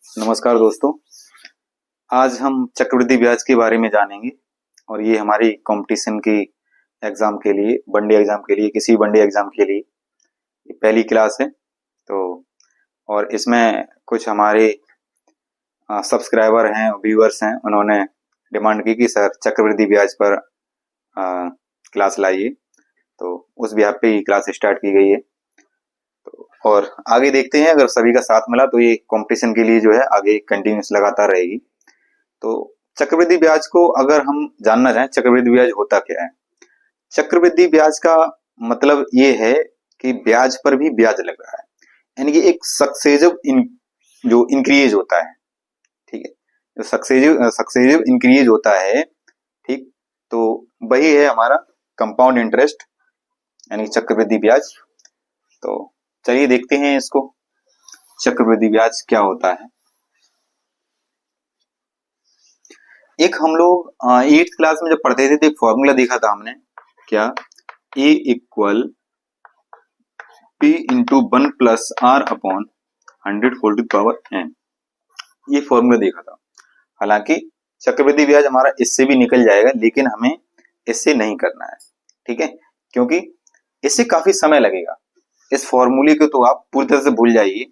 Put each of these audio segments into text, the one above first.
नमस्कार दोस्तों। आज हम चक्रवृद्धि ब्याज के बारे में जानेंगे और ये हमारी कंपटीशन की एग्जाम के लिए, वनडे एग्जाम के लिए, किसी वनडे एग्जाम के लिए ये पहली क्लास है। तो और इसमें कुछ हमारे सब्सक्राइबर हैं, व्यूअर्स हैं, उन्होंने डिमांड की कि सर चक्रवृद्धि ब्याज पर क्लास लाइए, तो उस ब्याज पे ही क्लास स्टार्ट की गई है। तो और आगे देखते हैं, अगर सभी का साथ मिला तो ये कंपटीशन के लिए जो है आगे कंटिन्यूस लगातार रहेगी। तो चक्रवृद्धि ब्याज को अगर हम जानना चाहें, चक्रवृद्धि ब्याज होता क्या है? चक्रवृद्धि ब्याज का मतलब ये है कि ब्याज पर भी ब्याज लग रहा है, यानी कि एक सक्सेसिव जो इंक्रीज होता है, ठीक है, जो सक्सेसिव इंक्रीज होता है, ठीक, तो वही है हमारा कंपाउंड इंटरेस्ट यानी चक्रवृद्धि ब्याज। तो चलिए देखते हैं इसको, चक्रवृद्धि ब्याज क्या होता है। एक हम लोग 8th क्लास में जब पढ़ते थे तो एक फॉर्मूला देखा था हमने, क्या, A equal P into 1 plus R upon 100 whole to power n, ये फॉर्मूला देखा था। हालांकि चक्रवृद्धि ब्याज हमारा इससे भी निकल जाएगा, लेकिन हमें इससे नहीं करना है, ठीक है, क्योंकि इससे काफी समय लगेगा। इस फॉर्मूले को तो आप पूरी तरह से भूल जाइए।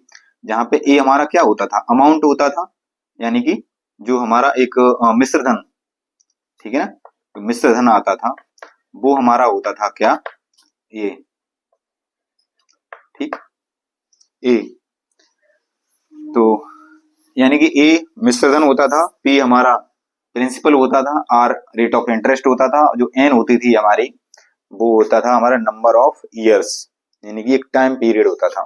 जहां पे ए हमारा क्या होता था, अमाउंट होता था, यानी कि जो हमारा एक मिश्र धन, ठीक है ना, तो मिश्र धन आता था, वो हमारा होता था क्या, ये, ठीक, ए, तो यानी कि ए मिश्र धन होता था, पी हमारा प्रिंसिपल होता था, आर रेट ऑफ इंटरेस्ट होता था, जो एन होती थी हमारी, वो होता था हमारा नंबर ऑफ ईयर्स, यानी कि एक टाइम पीरियड होता था।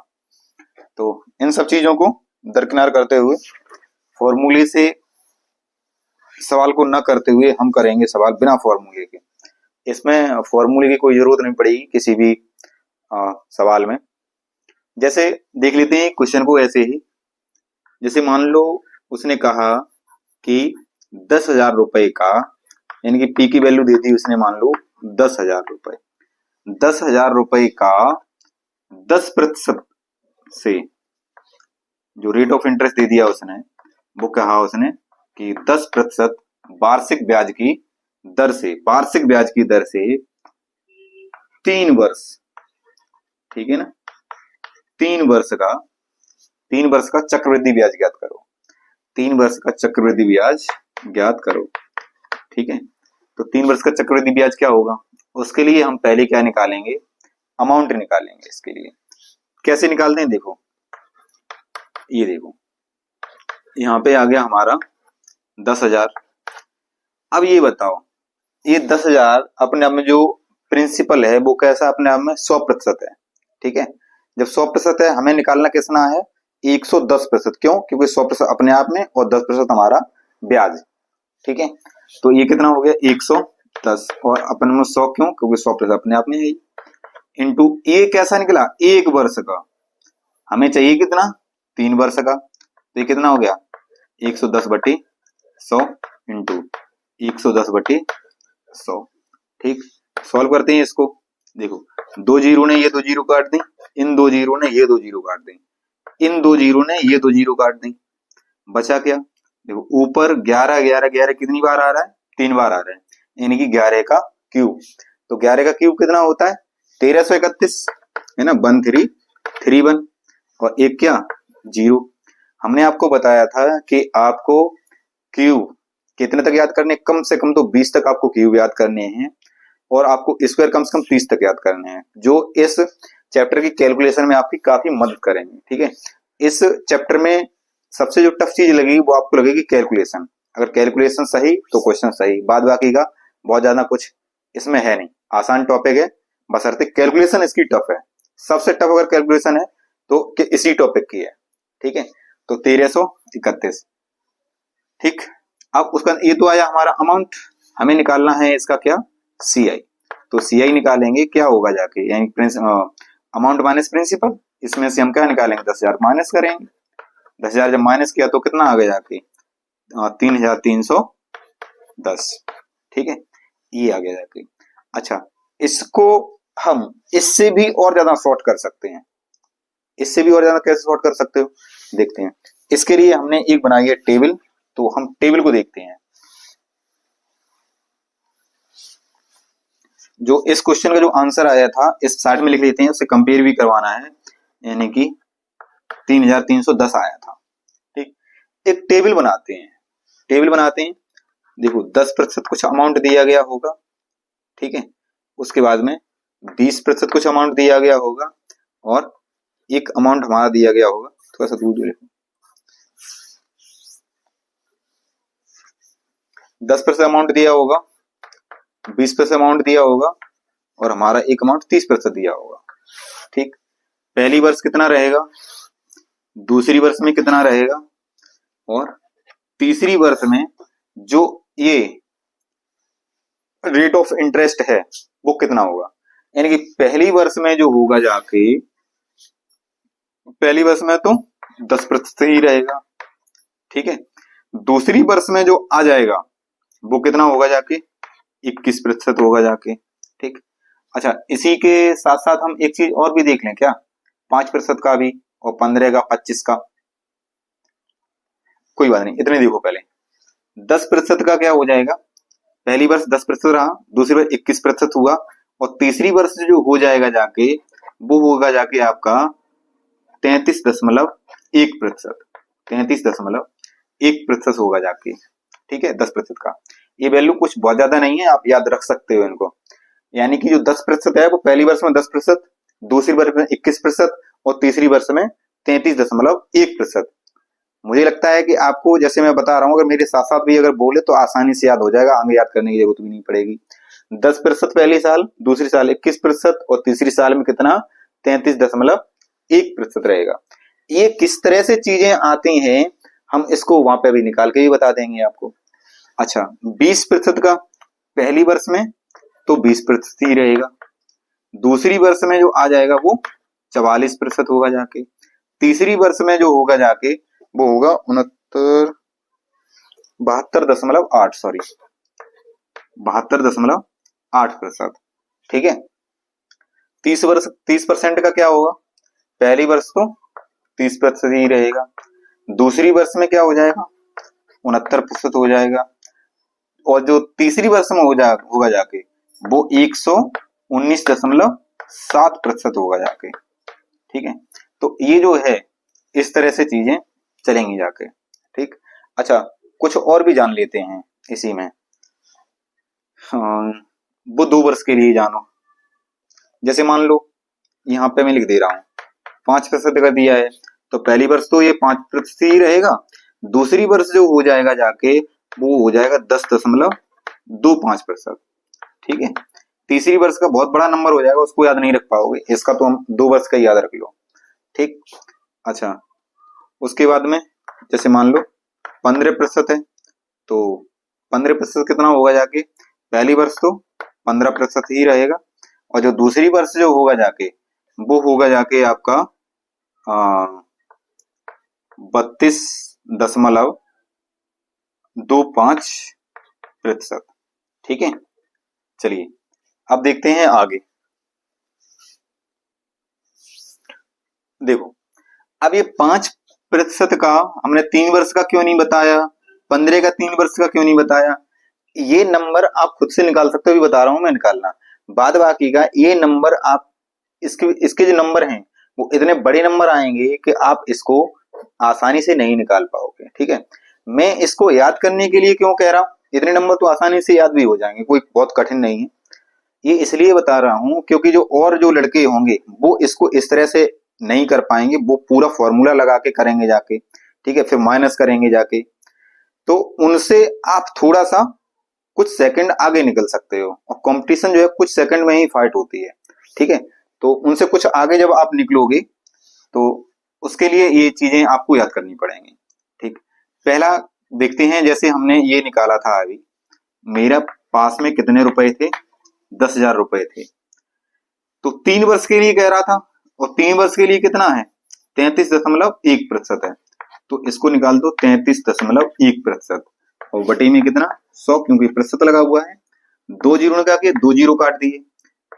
तो इन सब चीजों को दरकिनार करते हुए, फॉर्मूले से सवाल को न करते हुए हम करेंगे सवाल बिना फॉर्मूले के। इसमें फॉर्मूले की कोई जरूरत नहीं पड़ेगी किसी भी सवाल में। जैसे देख लेते हैं क्वेश्चन को ऐसे ही, जैसे मान लो उसने कहा कि 10,000 रुपए का, यानी कि पी की वैल्यू दे दी उसने, मान लो 10,000 रुपए, 10,000 रुपए का 10% से जो रेट ऑफ इंटरेस्ट दे दिया उसने, वो कहा उसने कि 10% वार्षिक ब्याज की दर से, वार्षिक ब्याज की दर से 3 वर्ष, ठीक है ना, 3 वर्ष का चक्रवृद्धि ब्याज ज्ञात करो, 3 वर्ष का चक्रवृद्धि ब्याज ज्ञात करो, ठीक है। तो 3 वर्ष का चक्रवृद्धि ब्याज क्या होगा, उसके लिए हम पहले क्या निकालेंगे, अमाउंट निकालेंगे। इसके लिए कैसे निकालते हैं, देखो, ये देखो, यहाँ पे आ गया हमारा 10,000। अब ये बताओ, ये 10,000 अपने आप में जो प्रिंसिपल है वो कैसा, अपने आप में 100% है, ठीक है। जब 100% है, हमें निकालना कितना है, 110%। क्यों? क्योंकि 100% अपने आप में और 10% हमारा ब्याज, ठीक है। तो ये कितना हो गया, 110, और अपन में 100, क्यों? क्योंकि 100% अपने आप में है, इंटू ए कैसा निकला, 1 वर्ष का, हमें चाहिए कितना, 3 वर्ष का, तो ये कितना हो गया, 110/100 इंटू 110/100, ठीक। सॉल्व करते हैं इसको, देखो, 2 जीरो ने ये 2 जीरो काट दें, इन 2 जीरो ने ये 2 जीरो काट दें, इन 2 जीरो ने ये 2 जीरो काट दें, बचा क्या, देखो, ऊपर 11 11 11 कितनी बार आ रहा है, 3 बार आ रहा है, यानी कि 11 का क्यूब। तो 11 का क्यूब कितना होता है, 1331, है ना, 1331, और एक क्या, जीरो। हमने आपको बताया था कि आपको क्यूब कितने तक याद करने, कम से कम तो 20 तक आपको क्यूब याद करने हैं, और आपको स्क्वायर कम से कम 30 तक याद करने हैं, जो इस चैप्टर की कैलकुलेशन में आपकी काफी मदद करेंगे, ठीक है। इस चैप्टर में सबसे जो टफ चीज लगेगी वो आपको लगेगी कैलकुलेशन। अगर कैलकुलेशन सही तो क्वेश्चन सही, बाद बाकी का बहुत ज्यादा कुछ इसमें है नहीं, आसान टॉपिक है, बशर्ते कैलकुलेशन इसकी टफ है। सबसे टफ अगर कैलकुलेशन है तो इसी टॉपिक की है, ठीक है। तो 1331, ठीक। अब उसका ये तो आया हमारा अमाउंट, हमें निकालना है इसका क्या, सीआई। तो सीआई निकालेंगे, क्या होगा जाके, यानी अमाउंट माइनस प्रिंसिपल, इसमें से हम क्या निकालेंगे, 10,000 माइनस करेंगे। 10,000 जब माइनस किया तो कितना आ गया जाके, 3,310, ठीक है, ये आ गया जाके। अच्छा, इसको हम इससे भी और ज्यादा शॉर्ट कर सकते हैं, इससे भी और ज्यादा कैसे शॉर्ट कर सकते हो, देखते हैं। इसके लिए हमने एक बनाई है टेबल, तो हम टेबल को देखते हैं। जो इस क्वेश्चन का जो आंसर आया था इस चार्ट में लिख लेते हैं, उससे कंपेयर भी करवाना है, यानी कि 3310 आया था। ठीक, एक टेबल बनाते हैं, टेबल बनाते हैं। देखो 10% कुछ अमाउंट दिया गया होगा, ठीक है, उसके बाद में 20% कुछ अमाउंट दिया गया होगा, और एक अमाउंट हमारा दिया गया होगा, थोड़ा सा दूर लिखो, 10% अमाउंट दिया होगा, 20% अमाउंट दिया होगा, और हमारा एक अमाउंट 30% दिया होगा। ठीक, पहली वर्ष कितना रहेगा, दूसरी वर्ष में कितना रहेगा, और तीसरी वर्ष में जो ये रेट ऑफ इंटरेस्ट है वो कितना होगा। यानी कि पहली वर्ष में जो होगा जाके, पहली वर्ष में तो 10% ही रहेगा, ठीक है। दूसरी वर्ष में जो आ जाएगा वो कितना होगा जाके, 21% होगा जाके। ठीक, अच्छा, इसी के साथ साथ हम एक चीज और भी देख लें क्या, 5% का भी, और 15 का, 25 का, कोई बात नहीं, इतने देखो पहले। 10% का क्या हो जाएगा, पहली वर्ष 10% रहा, दूसरी वर्ष 21% हुआ, और तीसरी वर्ष जो हो जाएगा जाके वो होगा जाके आपका 33.1%, 33.1% होगा जाके। ठीक है, 10% का ये वैल्यू कुछ बहुत ज्यादा नहीं है, आप याद रख सकते हो इनको। यानी कि जो 10% है वो पहली वर्ष में 10%, दूसरी वर्ष में 21%, और तीसरी वर्ष में 33.1%। मुझे लगता है कि आपको, जैसे मैं बता रहा हूं, अगर मेरे साथ साथ भी अगर बोले तो आसानी से याद हो जाएगा, आगे याद करने की जरूरत भी नहीं पड़ेगी। 10% पहली साल, दूसरी साल 21%, और तीसरी साल में कितना, 33.1% रहेगा। ये किस तरह से चीजें आती हैं हम इसको वहां पे भी निकाल के भी बता देंगे आपको। अच्छा, 20% का पहली वर्ष में तो 20% ही रहेगा, दूसरी वर्ष में जो आ जाएगा वो 44% होगा जाके, तीसरी वर्ष में जो होगा जाके वो होगा 72.8, सॉरी 72.8%। ठीक है, 30% का क्या होगा, पहली वर्ष तो 30% ही रहेगा, दूसरी वर्ष में क्या हो जाएगा, 69% हो जाएगा, और जो तीसरी वर्ष में होगा जाके वो 119.7% होगा जाके। ठीक है, तो ये जो है इस तरह से चीजें चलेंगी जाके। ठीक, अच्छा, कुछ और भी जान लेते हैं इसी में। वो 2 वर्ष के लिए जानो, जैसे मान लो यहाँ पे मैं लिख दे रहा हूं 5% का दिया है, तो पहली वर्ष तो ये 5% ही रहेगा, दूसरी वर्ष जो हो जाएगा जाके वो हो जाएगा 10.25%। ठीक है, तीसरी वर्ष का बहुत बड़ा नंबर हो जाएगा, उसको याद नहीं रख पाओगे, इसका तो हम 2 वर्ष का याद रख लो। ठीक, अच्छा, उसके बाद में जैसे मान लो 15% है, तो 15% कितना होगा जाके, पहली वर्ष तो 15% ही रहेगा, और जो दूसरी वर्ष जो होगा जाके वो होगा जाके आपका 32.25%। ठीक है, चलिए अब देखते हैं आगे। देखो, अब ये 5% का हमने 3 वर्ष का क्यों नहीं बताया, 15 का 3 वर्ष का क्यों नहीं बताया, ये नंबर आप खुद से निकाल सकते हो, भी बता रहा हूं मैं निकालना। बाद बाकी का ये नंबर आप इसके जो नंबर हैं वो इतने बड़े नंबर आएंगे कि आप इसको आसानी से नहीं निकाल पाओगे। ठीक है, मैं इसको याद करने के लिए क्यों कह रहा हूं, इतने नंबर तो आसानी से याद भी हो जाएंगे, कोई बहुत कठिन नहीं है। ये इसलिए बता रहा हूं क्योंकि जो लड़के होंगे वो इसको इस तरह से नहीं कर पाएंगे, वो पूरा फॉर्मूला लगा के करेंगे जाके, ठीक है, फिर माइनस करेंगे जाके, तो उनसे आप थोड़ा सा कुछ सेकंड आगे निकल सकते हो, और कंपटीशन जो है कुछ सेकंड में ही फाइट होती है। ठीक है, तो उनसे कुछ आगे जब आप निकलोगे तो उसके लिए ये चीजें आपको याद करनी पड़ेंगी। ठीक, पहला देखते हैं, जैसे हमने ये निकाला था अभी, मेरा पास में कितने रुपए थे, 10,000 रुपए थे, तो 3 वर्ष के लिए कह रहा था, और 3 वर्ष के लिए कितना है, 33.1% है, तो इसको निकाल दो 33.1%, और बटे में कितना 100, क्योंकि प्रतिशत लगा हुआ है, 2 जीरो ने क्या किया, 2 जीरो काट दिए,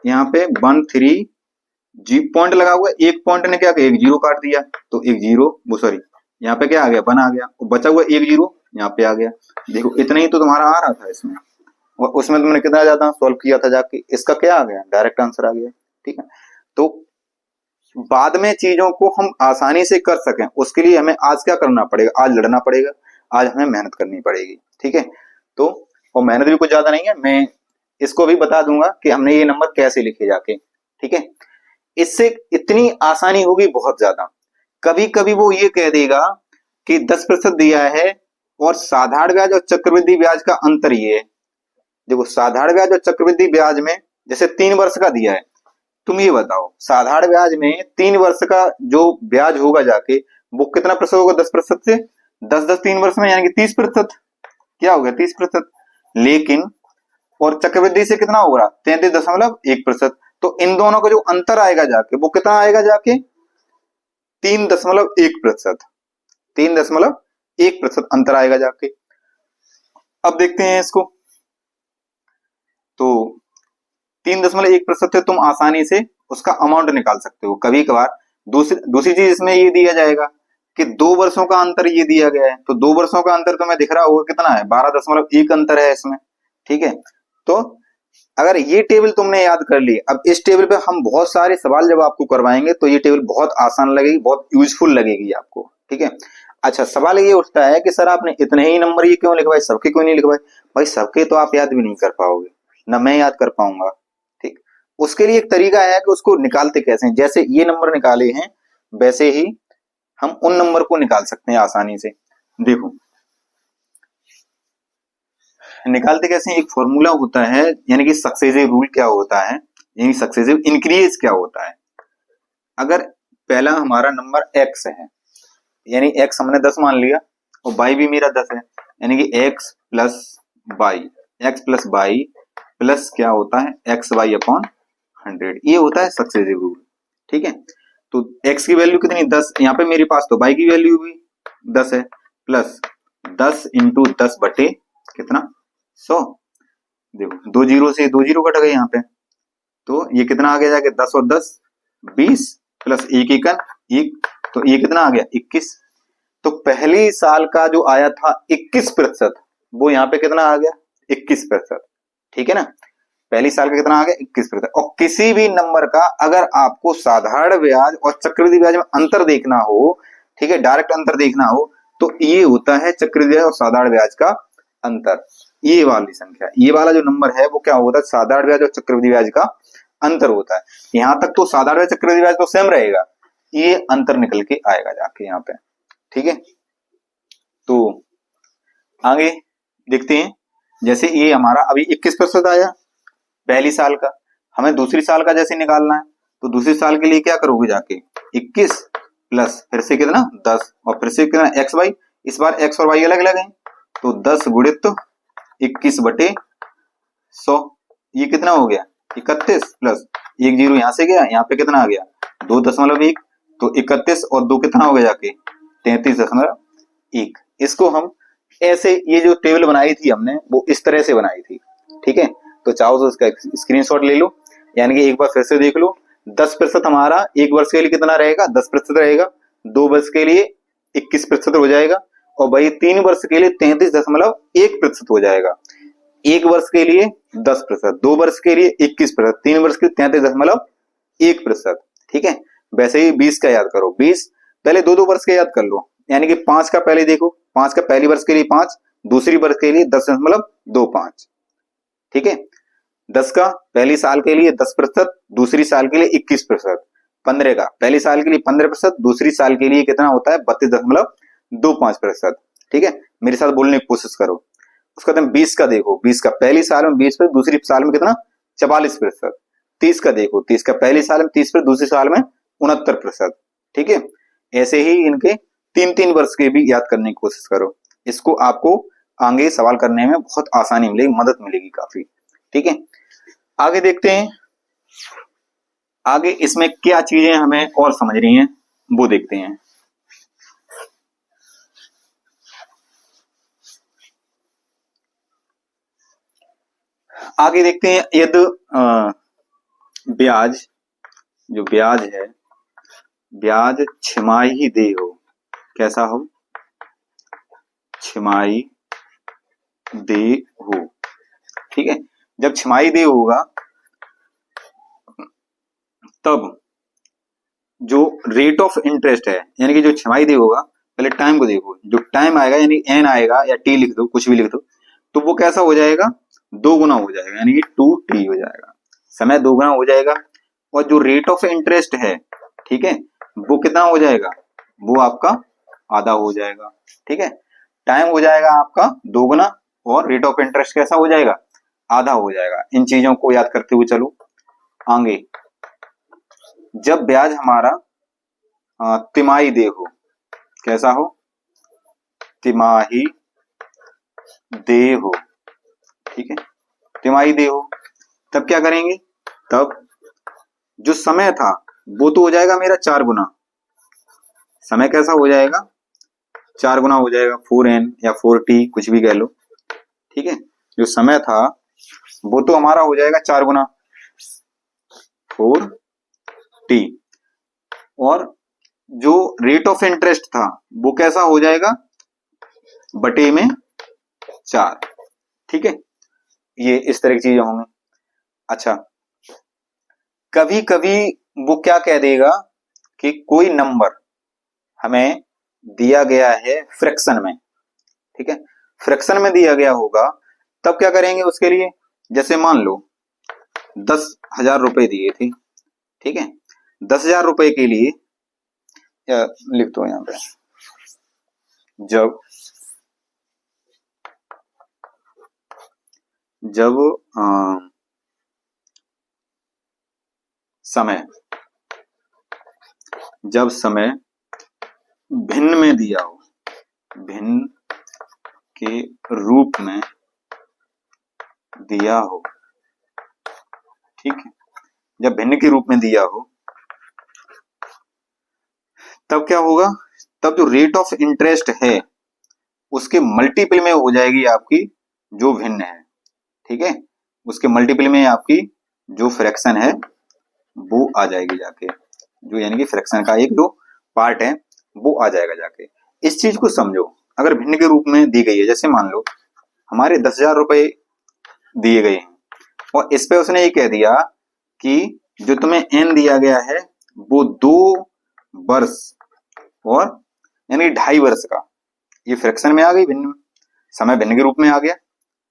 यहाँ पे 13 पॉइंट लगा हुआ है, एक पॉइंट ने क्या किया, 1 जीरो काट दिया, तो 1 जीरो, वो सॉरी यहाँ पे क्या आ गया, 1 आ गया, और बचा हुआ 1 0 यहाँ पे आ गया। देखो इतना ही तो तुम्हारा आ रहा था इसमें, और उसमें तुमने कितना ज्यादा सॉल्व किया था जाके, इसका क्या आ गया, डायरेक्ट आंसर आ गया। ठीक है, तो बाद में चीजों को हम आसानी से कर सकें उसके लिए हमें आज क्या करना पड़ेगा, आज लड़ना पड़ेगा, आज हमें मेहनत करनी पड़ेगी। ठीक है, तो और मेहनत भी कुछ ज्यादा नहीं है, मैं इसको भी बता दूंगा कि हमने ये नंबर कैसे लिखे जाके। ठीक है, इससे इतनी आसानी होगी बहुत ज्यादा। कभी कभी वो ये कह देगा कि 10% दिया है और साधारण ब्याज और चक्रवृद्धि ब्याज का अंतर ये है। देखो साधारण ब्याज और चक्रवृद्धि ब्याज में जैसे 3 वर्ष का दिया है, तुम ये बताओ साधारण ब्याज में 3 वर्ष का जो ब्याज होगा जाके वो कितना प्रतिशत होगा, 10% से, 10 3 वर्ष में यानी कि 30%, क्या हो गया 30%। लेकिन और चक्रवृद्धि से कितना होगा, 33.1%। तो इन दोनों का जो अंतर आएगा जाके वो कितना आएगा जाके, 3.1%, 3.1% अंतर आएगा जाके। अब देखते हैं इसको, तो 3.1% से तुम आसानी से उसका अमाउंट निकाल सकते हो। कभी कभार दूसरी चीज इसमें ये दिया जाएगा कि 2 वर्षों का अंतर ये दिया गया है, तो 2 वर्षों का अंतर तुम्हें दिख रहा होगा कितना है, 12.1 अंतर है इसमें। ठीक है, तो अगर ये टेबल तुमने याद कर ली, अब इस टेबल पे हम बहुत सारे सवाल जब आपको करवाएंगे तो ये टेबल बहुत आसान लगेगी, बहुत यूजफुल लगेगी आपको। ठीक है, अच्छा सवाल ये उठता है कि सर आपने इतने ही नंबर ये क्यों लिखवाए, सबके क्यों नहीं लिखवाए। भाई सबके तो आप याद भी नहीं कर पाओगे, ना मैं याद कर पाऊंगा। ठीक, उसके लिए एक तरीका है कि उसको निकालते कैसे हैं, जैसे ये नंबर निकाले हैं वैसे ही हम उन नंबर को निकाल सकते हैं आसानी से। देखो निकालते कैसे हैं, एक फॉर्मूला होता है, यानी कि सक्सेसिव रूल क्या होता है, यानी सक्सेसिव इंक्रीज क्या होता है। अगर पहला हमारा नंबर x है, यानी x हमने 10 मान लिया और y भी मेरा 10 है, यानी कि x plus Y, X plus Y plus क्या होता है एक्स वाई अपॉन 100, ये होता है सक्सेसिव रूल। ठीक है, तो x की वैल्यू कितनी 10, यहाँ पे मेरे पास तो y की वैल्यू भी 10 है, प्लस 10 इंटू 10 बटे कितना 100। देखो 2 जीरो से 2 जीरो कट गए यहाँ पे, तो ये कितना आ गया जाके 10 और 10 20 प्लस एक एकन एक, तो ये कितना आ गया 21। तो पहली साल का जो आया था 21%, वो यहाँ पे कितना आ गया 21%। ठीक है ना, पहली साल का कितना आ गया 21%। और किसी भी नंबर का अगर आपको साधारण ब्याज और चक्रवृद्धि ब्याज में अंतर देखना हो, ठीक है डायरेक्ट अंतर देखना हो, तो ये होता है चक्रवृद्धि ब्याज और साधारण ब्याज का अंतर। ये वाली संख्या, ये वाला जो नंबर है वो क्या होता है, साधारण ब्याज और चक्रवृद्धि ब्याज का अंतर होता है। यहां तक तो साधारण ब्याज चक्रवृद्धि ब्याज तो सेम रहेगा, ये अंतर निकल के आएगा जाके यहाँ पे। ठीक है, तो आगे देखते हैं, जैसे ये हमारा अभी 21% आया पहली साल का, हमें दूसरी साल का जैसे निकालना है, तो दूसरी साल के लिए क्या करोगे जाके 21 प्लस फिर से कितना 10 और फिर से कितना एक्स वाई, इस बार एक्स और वाई अलग अलग हैं, तो 10 गुणित 21 बटे 100, ये कितना हो गया 31 प्लस 1 जीरो यहाँ से गया, यहाँ पे कितना आ गया 2.1, तो 31 और 2 कितना हो गया जाके 33.1। इसको हम ऐसे, ये जो टेबल बनाई थी हमने वो इस तरह से बनाई थी। ठीक है, तो चाहो तो इसका स्क्रीनशॉट ले लो, यानी कि एक बार फिर से देख लो। 10% हमारा एक वर्ष के लिए कितना रहेगा 10% रहेगा, 2 वर्ष के लिए 21% हो जाएगा, और वही 3 वर्ष के लिए 33.1% हो जाएगा। 1 वर्ष के लिए 10%, 2 वर्ष के लिए 21%, 3 वर्ष के लिए 33.1%। ठीक है, वैसे ही 20 का याद करो, 20 पहले 2-2 वर्ष के याद कर लो, यानी कि 5 का पहले देखो, 5 का पहली वर्ष के लिए 5, दूसरी वर्ष के लिए 10.25। ठीक है, 10 का पहली साल के लिए 10%, दूसरी साल के लिए 21%, 15 का पहली साल के लिए 15%, दूसरी साल के लिए कितना होता है 32.25%। ठीक है, मेरे साथ बोलने की कोशिश करो। उसका 20 का देखो, 20 का पहली साल में 20%, दूसरी साल में कितना 44%। 30 का देखो, 30 का पहली साल में 30%, दूसरी साल में 69%। ठीक है, ऐसे ही इनके 3-3 वर्ष के भी याद करने की कोशिश करो, इसको आपको आगे सवाल करने में बहुत आसानी मिलेगी, मदद मिलेगी काफी। ठीक है, आगे देखते हैं, आगे इसमें क्या चीजें हमें और समझनी है वो देखते हैं। आगे देखते हैं, यदि ब्याज जो ब्याज है, ब्याज छमाही देय हो, कैसा हो, छिमाही दे हो। ठीक है, जब छिमाही दे होगा तब जो रेट ऑफ इंटरेस्ट है यानी कि जो छिमाही दे होगा, पहले टाइम को देखो, जो टाइम आएगा यानी एन आएगा या टी लिख दो, कुछ भी लिख दो, तो वो कैसा हो जाएगा, दो गुना हो जाएगा यानी कि 2t हो जाएगा, समय दो गुना हो जाएगा। और जो रेट ऑफ इंटरेस्ट है, ठीक है, वो कितना हो जाएगा, वो आपका आधा हो जाएगा। ठीक है, टाइम हो जाएगा आपका दो गुना और रेट ऑफ इंटरेस्ट कैसा हो जाएगा, आधा हो जाएगा। इन चीजों को याद करते हुए चलो आगे। जब ब्याज हमारा तिमाही दे हो, कैसा हो, तिमाही दे हो। ठीक है, तिमाही दे हो, तब क्या करेंगे, तब जो समय था वो तो हो जाएगा मेरा 4 गुना, समय कैसा हो जाएगा, 4 गुना हो जाएगा, 4n या 4t कुछ भी कह लो। ठीक है, जो समय था वो तो हमारा हो जाएगा 4 गुना 4t, और जो रेट ऑफ इंटरेस्ट था वो कैसा हो जाएगा, बटे में 4। ठीक है, ये इस तरह की चीजें होंगी। अच्छा, कभी कभी वो क्या कह देगा कि कोई नंबर हमें दिया गया है फ्रैक्शन में, ठीक है, फ्रैक्शन में दिया गया होगा, तब क्या करेंगे उसके लिए, जैसे मान लो 10,000 रुपए दिए थे, ठीक है, 10,000 रुपए के लिए लिख दो यहां पे, जब समय भिन्न में दिया हो, भिन्न के रूप में दिया हो, ठीक है, जब भिन्न के रूप में दिया हो तब क्या होगा, तब जो रेट ऑफ इंटरेस्ट है उसके मल्टीपल में हो जाएगी आपकी जो भिन्न है। ठीक है, उसके मल्टीपल में आपकी जो फ्रैक्शन है वो आ जाएगी जाके, जो यानी कि फ्रैक्शन का एक जो पार्ट है वो आ जाएगा जाके। इस चीज को समझो, अगर भिन्न के रूप में दी गई है, जैसे मान लो हमारे 10,000 रुपए दिए गए हैं और इस पे उसने ये कह दिया कि जो तुम्हें n दिया गया है वो 2 वर्ष और यानी 2.5 वर्ष का, ये फ्रैक्शन में आ गई, भिन्न समय भिन्न के रूप में आ गया।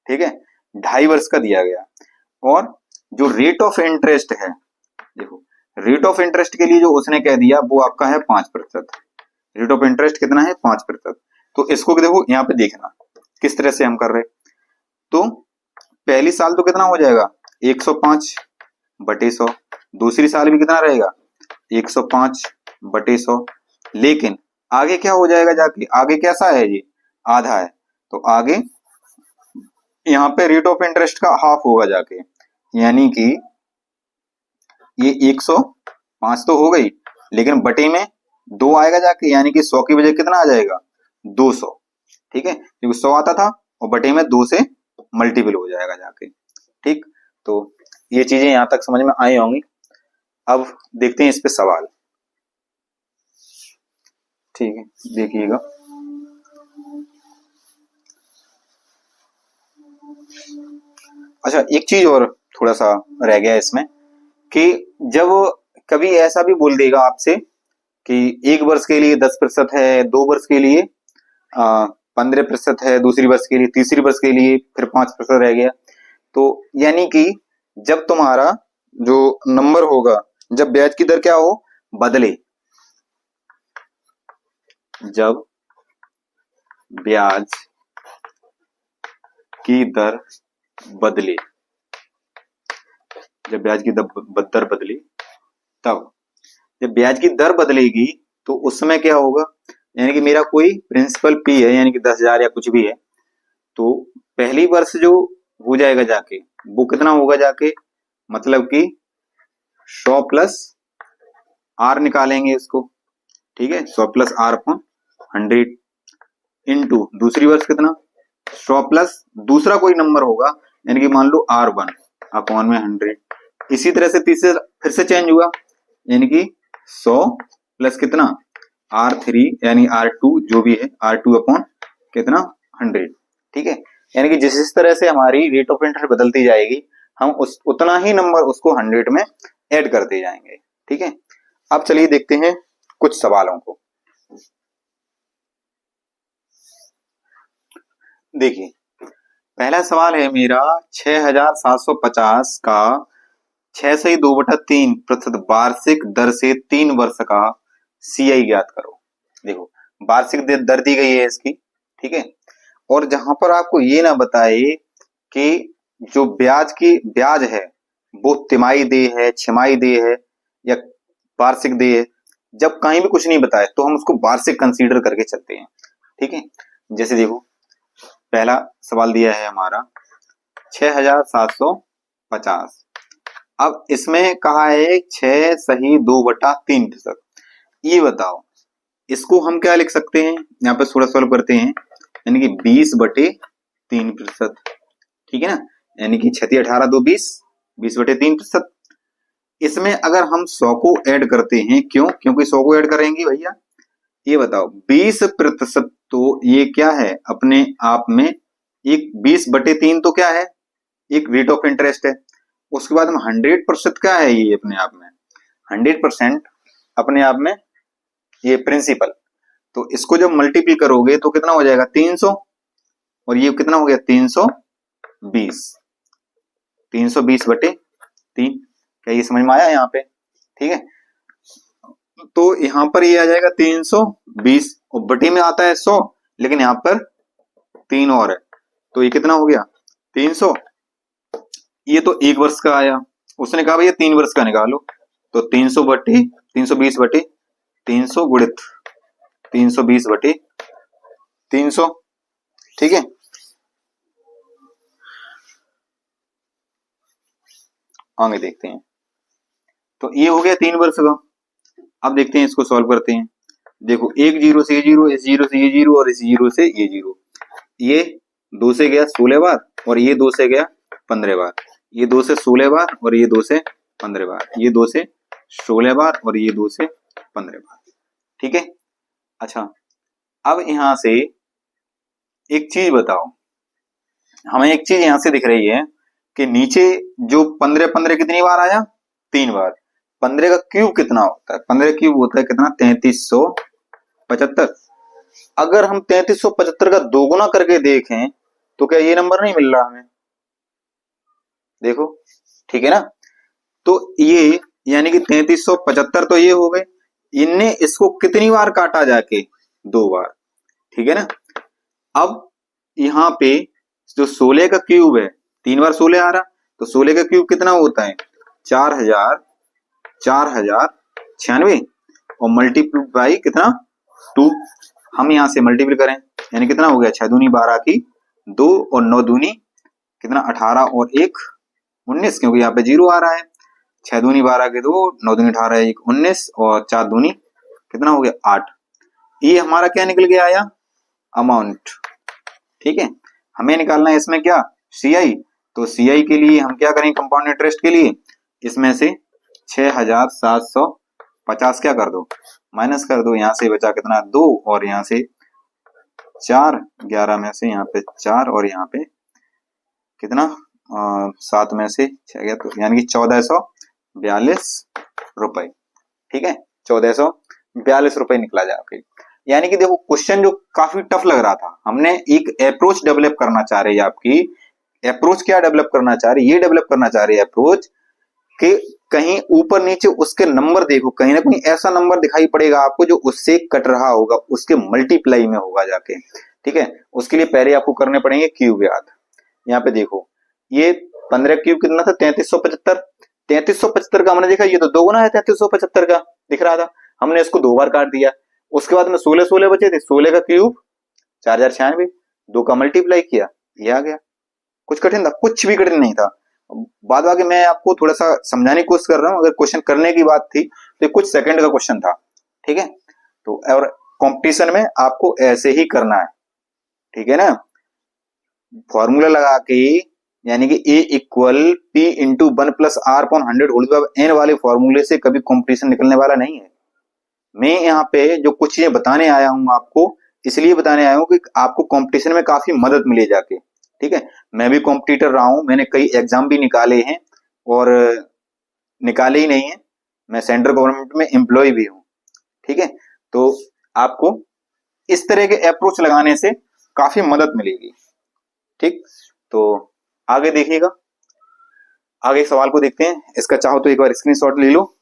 ठीक है, 2.5 वर्ष का दिया गया, और जो रेट ऑफ इंटरेस्ट है, देखो रेट ऑफ इंटरेस्ट के लिए जो उसने कह दिया वो आपका है 5%। रेट ऑफ इंटरेस्ट कितना है, 5%। तो इसको देखो यहाँ पे देखना किस तरह से हम कर रहे, तो पहली साल तो कितना हो जाएगा 105/100, दूसरी साल भी कितना रहेगा 105/100, लेकिन आगे क्या हो जाएगा जाके, आगे कैसा है, ये आधा है, तो आगे यहाँ पे रेट ऑफ इंटरेस्ट का हाफ होगा जाके, यानी कि ये 105 तो हो गई, लेकिन बटे में 2 आएगा जाके, यानी कि 100 की बजाय कितना आ जाएगा 200। ठीक है, क्योंकि 100 आता था और बटे में 2 से मल्टीपल हो जाएगा जाके। ठीक, तो ये चीजें यहां तक समझ में आई होंगी। अब देखते हैं इस पे सवाल। ठीक है, देखिएगा, अच्छा एक चीज और थोड़ा सा रह गया इसमें, कि जब कभी ऐसा भी बोल देगा आपसे कि 1 वर्ष के लिए 10% है, 2 वर्ष के लिए 15% है, दूसरी वर्ष के लिए, तीसरी वर्ष के लिए फिर 5% रह गया, तो यानी कि जब तुम्हारा जो नंबर होगा, जब ब्याज की दर क्या हो, बदले, जब ब्याज की दर बदले, जब ब्याज की दर बदले, तब जब ब्याज की दर बदलेगी तो उस समय क्या होगा, यानी कि मेरा कोई प्रिंसिपल पी है यानी कि 10,000 या कुछ भी है, तो पहली वर्ष जो हो जाएगा जाके वो कितना होगा जाके, मतलब कि 100 प्लस आर निकालेंगे इसको। ठीक है, 100 प्लस आर अपॉन 100 इंटू दूसरी वर्ष कितना 100 प्लस दूसरा कोई नंबर होगा, यानी कि मान लो R1 अपॉन में 100। इसी तरह से तीसरे फिर से चेंज हुआ, यानी कि 100 प्लस कितना R3 यानी R2 जो भी है R2 अपॉन कितना 100, ठीक है। यानी कि जिस तरह से हमारी रेट ऑफ इंटरेस्ट बदलती जाएगी हम उतना ही नंबर उसको 100 में ऐड करते जाएंगे, ठीक है। अब चलिए देखते हैं कुछ सवालों को। देखिए पहला सवाल है मेरा 6750 का 6/2/3% वार्षिक दर से 3 वर्ष का CI ज्ञात करो। देखो वार्षिक दर दी गई है इसकी, ठीक है। और जहां पर आपको ये ना बताए कि जो ब्याज है वो तिमाही देय है, छमाही देय है या वार्षिक देय है, जब कहीं भी कुछ नहीं बताए तो हम उसको वार्षिक कंसीडर करके चलते हैं, ठीक है। जैसे देखो पहला सवाल दिया है हमारा 6750, अब इसमें कहा है 6/2/3%। ये बताओ इसको हम क्या लिख सकते हैं, यहाँ पे थोड़ा सॉल्व करते हैं, यानी कि 20/3%, ठीक है ना। यानी कि 6 18 2 20, 20/3%। इसमें अगर हम 100 को ऐड करते हैं, क्यों, क्योंकि 100 को ऐड करेंगे भैया। ये बताओ 20% तो ये क्या है अपने आप में, एक 20/3 तो क्या है, एक रेट ऑफ इंटरेस्ट है। उसके बाद में 100% क्या है, ये अपने आप में 100% अपने आप में ये प्रिंसिपल। तो इसको जब मल्टीप्लाई करोगे तो कितना हो जाएगा 300, और ये कितना हो गया 320, 320/3। क्या ये समझ में आया यहाँ पे, ठीक है। तो यहाँ पर ये आ जाएगा 320 और बटे में आता है 100, लेकिन यहाँ पर 3 और है तो ये कितना हो गया 300। ये तो 1 वर्ष का आया, उसने कहा भैया 3 वर्ष का निकालो, तो 320/300 गुणित 320/300, ठीक है। आगे देखते हैं, तो ये हो गया 3 वर्ष का। अब देखते हैं इसको सॉल्व करते हैं। देखो एक 0 से ये 0, इस 0 से ये 0 और इस 0 से ये 0, ये 2 से गया 16 बार और ये 2 से गया 15 बार, ये 2 से 16 बार और ये 2 से 15 बार, ये 2 से 16 बार और ये 2 से 15 बार, ठीक है। अच्छा अब यहां से एक चीज बताओ, हमें एक चीज यहां से दिख रही है कि नीचे जो 15 कितनी बार आया 3 बार, 15 का क्यूब कितना होता है, 15 क्यूब होता है कितना 3375। अगर हम 3375 का दोगुना करके देखें तो क्या ये नंबर नहीं मिल रहा हमें, देखो, ठीक है ना। तो ये यानी कि 3375 तो ये हो गए, इनने इसको कितनी बार काटा जाके 2 बार, ठीक है ना। अब यहाँ पे जो 16 का क्यूब है 3 बार 16 आ रहा, तो 16 का क्यूब कितना होता है 4096 और मल्टीप्लाई बाई कितना 2। हम यहां से मल्टीप्लाई करें यानी कितना हो गया 6 दूनी 12 की 2 और 9 दूनी कितना 18 और 1 19, क्योंकि यहाँ पे 0 आ रहा है। 6 दूनी 12 के 2, 9 दूनी 18 1 19 और 4 दूनी कितना हो गया 8। ये हमारा क्या निकल गया आया अमाउंट, ठीक है। हमें निकालना है इसमें क्या CI, तो CI के लिए हम क्या करें कंपाउंड इंटरेस्ट के लिए, इसमें से 6750 क्या कर दो माइनस कर दो, यहाँ से बचा कितना 2 और यहाँ से 4, 11 में से यहाँ पे 4 और यहाँ पे कितना 7 में से 6 गया, तो यानी कि 1442 रुपए, ठीक है 1442 रुपए निकला जाके। यानी कि देखो क्वेश्चन जो काफी टफ लग रहा था, हमने एक अप्रोच डेवलप करना चाह रहे हैं, आपकी अप्रोच क्या डेवलप करना चाह रहे, ये डेवलप करना चाह रहे हैं अप्रोच कि कहीं ऊपर नीचे उसके नंबर देखो, कहीं ना कहीं ऐसा नंबर दिखाई पड़ेगा आपको जो उससे कट रहा होगा, उसके मल्टीप्लाई में होगा जाके, ठीक है। उसके लिए पहले आपको करने पड़ेंगे क्यूब याद। यहाँ पे देखो ये 15 क्यूब कितना था 3375, 3375 का हमने देखा ये तो दोगुना है 3375 का दिख रहा था, हमने इसको 2 बार काट दिया। उसके बाद में 16 बचे थे, 16 का क्यूब 4096, 2 का मल्टीप्लाई किया ये आ गया। कुछ कठिन था, कुछ भी कठिन नहीं था। बाद बाकी मैं आपको थोड़ा सा समझाने की कोशिश कर रहा हूँ, अगर क्वेश्चन करने की बात थी तो कुछ सेकंड का क्वेश्चन था, ठीक है। तो और कंपटीशन में आपको ऐसे ही करना है, ठीक है ना। फॉर्मूला लगा के यानी कि A equal P into 1 plus R upon 100 whole square n वाले फॉर्मूले से कभी कंपटीशन निकलने वाला नहीं है, मैं यहाँ पे जो कुछ चीजें बताने आया हूँ आपको, इसलिए बताने आया हूँ कि आपको कंपटीशन में काफी मदद मिले जाके। ठीक है, मैं भी कॉम्पिटिटर रहा हूँ, मैंने कई एग्जाम भी निकाले हैं, और निकाले ही नहीं है, मैं सेंट्रल गवर्नमेंट में एम्प्लॉय भी हूँ। ठीक है, तो आपको इस तरह के अप्रोच लगाने से काफी मदद मिलेगी। ठीक, तो आगे देखिएगा, आगे सवाल को देखते हैं। इसका चाहो तो एक बार स्क्रीनशॉट ले लो।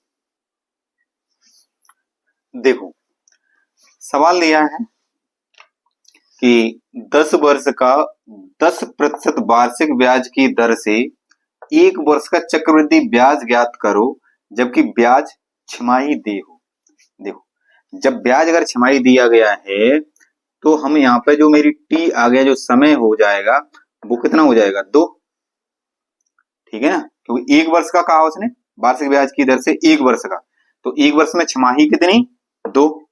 देखो, सवाल दिया है कि 10 वर्ष का 10% वार्षिक ब्याज की दर से 1 वर्ष का चक्रवृद्धि ब्याज ज्ञात करो जबकि ब्याज छमाही दे हो। देखो, जब ब्याज अगर छमाही दिया गया है तो हम यहाँ पे जो मेरी टी आ गया, जो समय हो जाएगा वो कितना हो जाएगा, 2। ठीक है ना, क्योंकि 1 वर्ष का कहा उसने, वार्षिक ब्याज की दर से 1 वर्ष का, तो 1 वर्ष में छमाही कितनी, 2।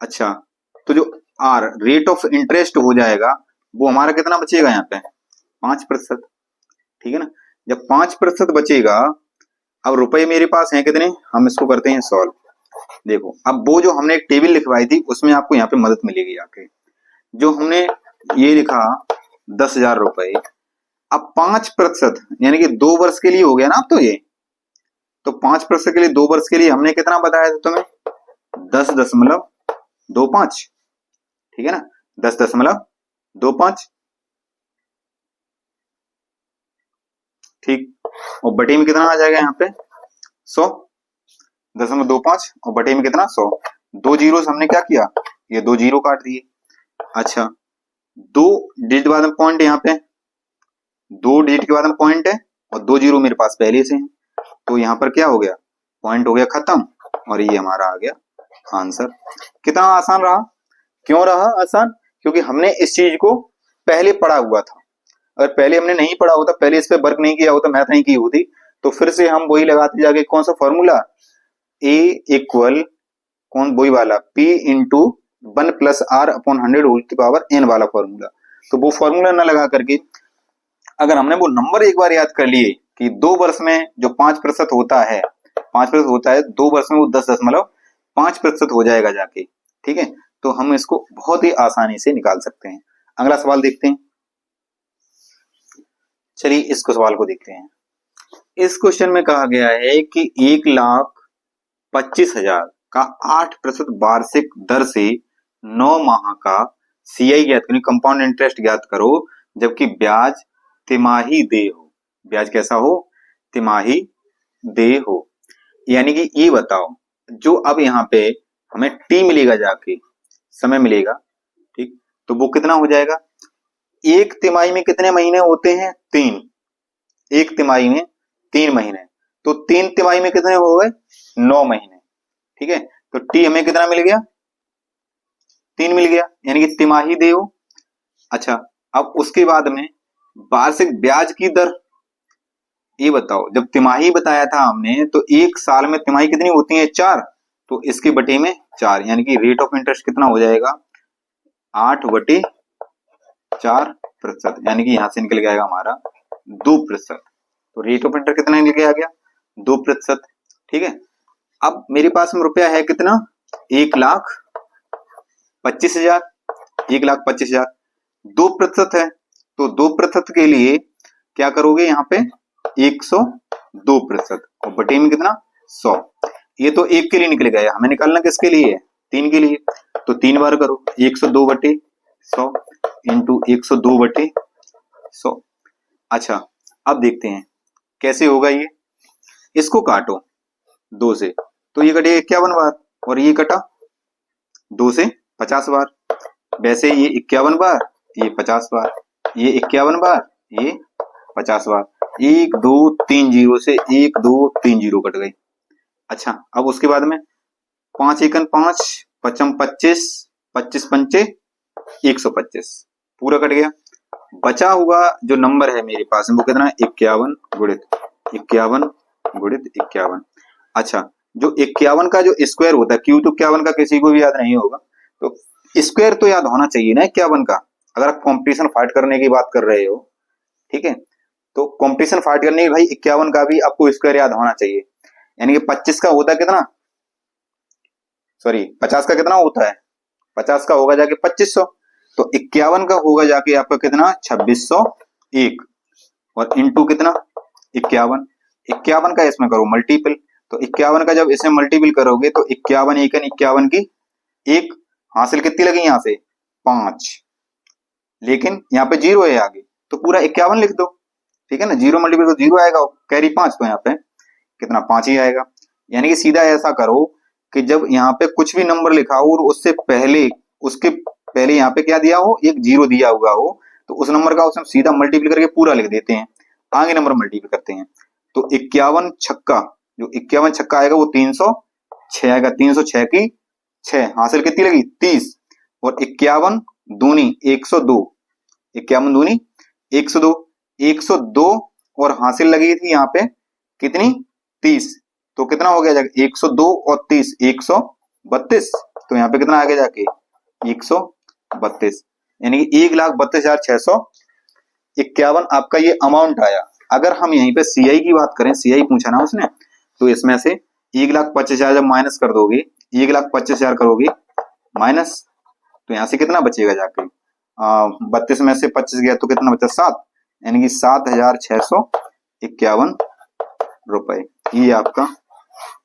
अच्छा, तो जो आर रेट ऑफ इंटरेस्ट हो जाएगा वो हमारा कितना बचेगा यहाँ पे, 5%। ठीक है ना, जब 5% बचेगा, अब रुपए मेरे पास हैं कितने, हम इसको करते हैं सॉल्व। देखो, अब वो जो हमने एक टेबल लिखवाई थी उसमें आपको यहाँ पे मदद मिलेगी आके। जो हमने ये लिखा 10,000 रुपए, अब 5% यानी कि 2 वर्ष के लिए हो गया ना। अब तो ये तो 5% के लिए 2 वर्ष के लिए हमने कितना बताया था तुम्हें, 10.25। ठीक है ना, 10.25। ठीक, और बटे में कितना आ जाएगा यहाँ पे, 100। 10.25 और बटे में कितना, 100। 2 जीरो से हमने क्या किया, ये 2 जीरो काट दिए। अच्छा, 2 डिजिट बाद में पॉइंट, यहाँ पे 2 डिजिट के बाद में पॉइंट है और 2 जीरो मेरे पास पहले से है, तो यहाँ पर क्या हो गया, पॉइंट हो गया खत्म, और ये हमारा आ गया आंसर। कितना आसान रहा, क्यों रहा आसान, क्योंकि हमने इस चीज को पहले पढ़ा हुआ था। अगर पहले हमने नहीं पढ़ा होता, पहले इस पे वर्क नहीं किया होता, मैथ नहीं की होती, तो फिर से हम वही लगाते जाके, कौन सा फॉर्मूला, ए इक्वल कौन, वही वाला P इंटू 1+R/100 वाला फॉर्मूला। तो वो फॉर्मूला ना लगा करके अगर हमने वो नंबर एक बार याद कर लिए कि 2 वर्ष में जो 5% होता है, 5% होता है 2 वर्ष में, वो 10.5% हो जाएगा जाके। ठीक है, तो हम इसको बहुत ही आसानी से निकाल सकते हैं। अगला सवाल देखते हैं। चलिए इसको सवाल को देखते हैं। इस क्वेश्चन में कहा गया है कि 1,25,000 का 8% वार्षिक दर से 9 माह का CI ज्ञात करो, कंपाउंड इंटरेस्ट ज्ञात करो जबकि ब्याज तिमाही दे हो। ब्याज कैसा हो, तिमाही दे हो। यानी कि ये बताओ, जो अब यहाँ पे हमें टी मिलेगा जाके, समय मिलेगा, ठीक, तो वो कितना हो जाएगा, एक तिमाही में कितने महीने होते हैं, 3। एक तिमाही में 3 महीने, तो 3 तिमाही में कितने हो गए, 9 महीने। ठीक है, तो टी हमें कितना मिल गया, 3 मिल गया, यानी कि तिमाही दे हो। अच्छा, अब उसके बाद में वार्षिक ब्याज की दर, ये बताओ, जब तिमाही बताया था हमने तो 1 साल में तिमाही कितनी होती है, 4, तो इसके बटे में 4, यानी कि रेट ऑफ इंटरेस्ट कितना हो जाएगा, 8/4%, यानी कि यहां से निकल जाएगा हमारा 2%। तो रेट ऑफ इंटरेस्ट कितना निकल के आ गया, 2%। ठीक है, अब मेरे पास में रुपया है कितना, 1,25,000, 1,25,000, 2% है, तो 2% के लिए क्या करोगे, यहाँ पे 102% और बटे में कितना, 100। ये तो एक के लिए निकल गया, हमें निकालना किसके लिए है, 3 के लिए, तो 3 बार करो, 102/100 इंटू 102/100। अच्छा, अब देखते हैं कैसे होगा ये, इसको काटो 2 से, तो ये कटेगा 51 बार, और ये कटा 2 से 50 बार, वैसे ये 51 बार, ये 50 बार, ये 51 बार, ये 50 बार, 1 2 3 जीरो से 1 2 3 जीरो कट गई। अच्छा, अब उसके बाद में 5 एकन 5, 5 25, 25 पंचे 125, पूरा कट गया। बचा हुआ जो नंबर है मेरे पास में वो कितना है, 51 गुणित 51 गुणित 51। अच्छा, जो 51 का जो स्क्वायर होता है, क्यू तो 51 का किसी को भी याद नहीं होगा, तो स्क्वायर तो याद होना चाहिए ना 51 का, अगर आप कंपटीशन फाइट करने की बात कर रहे हो। ठीक है, तो कंपटीशन फाइट करने की भाई 51 का भी आपको स्क्वायर याद होना चाहिए, यानी कि 25 का होता कितना, सॉरी 50 का कितना होता है, 50 का होगा जाके 2500, तो 51 का होगा जाके आपका कितना 2601, और इंटू कितना 51, 51 का इसमें करो मल्टीपल, तो 51 का जब इसमें मल्टीपल करोगे तो 51 एकन 51 की एक, हासिल कितनी लगी यहाँ से 5, लेकिन यहाँ पे 0 है आगे, तो पूरा 51 लिख दो, ठीक है ना, 0 मल्टीपल को 0 आएगा, कैरी 5, तो यहाँ पे कितना 5 ही आएगा। यानी कि सीधा ऐसा करो कि जब यहाँ पे कुछ भी नंबर लिखा हो और उससे पहले, उसके पहले यहाँ पे क्या दिया हो, एक 0 दिया हुआ हो, तो उस नंबर का उसमें सीधा मल्टीपल करके पूरा लिख देते हैं, आगे नंबर मल्टीपल करते हैं। तो 51 छक्का, जो 51 छक्का आएगा वो 306 आएगा, 306 की 6, हासिल कितनी लगी 30, और 51 दूनी 102, 51 दूनी 102, 102 और हासिल लगी थी यहाँ पे कितनी 30, तो कितना हो गया जाके 102 और 30 132, तो यहाँ पे कितना आ गया जाके 132, यानी कि 1,32,651 आपका ये अमाउंट आया। अगर हम यहीं पे सीआई की बात करें, सीआई पूछा ना उसने, तो इसमें से 1,25,000 जब माइनस कर दोगे, 1,25,000 करोगे माइनस, तो यहाँ से कितना बचेगा जाके 32 में से 25 गया तो कितना बचा 7, यानी कि 7,651 रुपए, ये आपका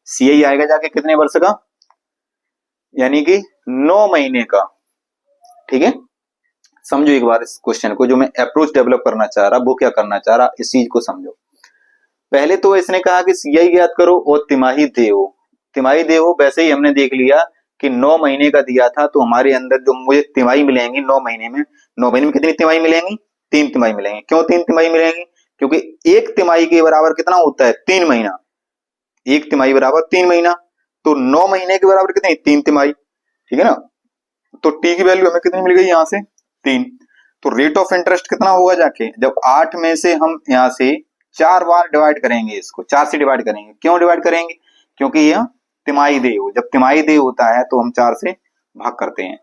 सीआई आएगा जाके कितने वर्ष का, यानी कि 9 महीने का। ठीक है, समझो एक बार इस क्वेश्चन को, जो मैं अप्रोच डेवलप करना चाह रहा, वो क्या करना चाह रहा, इस चीज को समझो। पहले तो इसने कहा कि सीआई ज्ञात करो और तिमाही देहो, तिमाही देहो वैसे ही हमने देख लिया कि 9 महीने का दिया था, तो हमारे अंदर जो मुझे तिमाही मिलेंगी 9 महीने में, 9 महीने में कितनी तिमाही मिलेंगी 3 तिमाही मिलेंगी। क्यों 3 तिमाही मिलेंगी, क्योंकि एक तिमाही के बराबर कितना होता है 3 महीना, एक तिमाही बराबर 3 महीना, तो 9 महीने के बराबर कितनी 3 तिमाही, ठीक है ना। तो टी की वैल्यू हमें कितनी मिल गई यहाँ से 3, तो रेट ऑफ इंटरेस्ट कितना होगा जाके, जब 8 में से हम यहाँ से 4 बार डिवाइड करेंगे, इसको 4 से डिवाइड करेंगे, क्यों डिवाइड करेंगे, क्योंकि यह तिमाही देय हो, जब तिमाही देय होता है तो हम 4 से भाग करते हैं।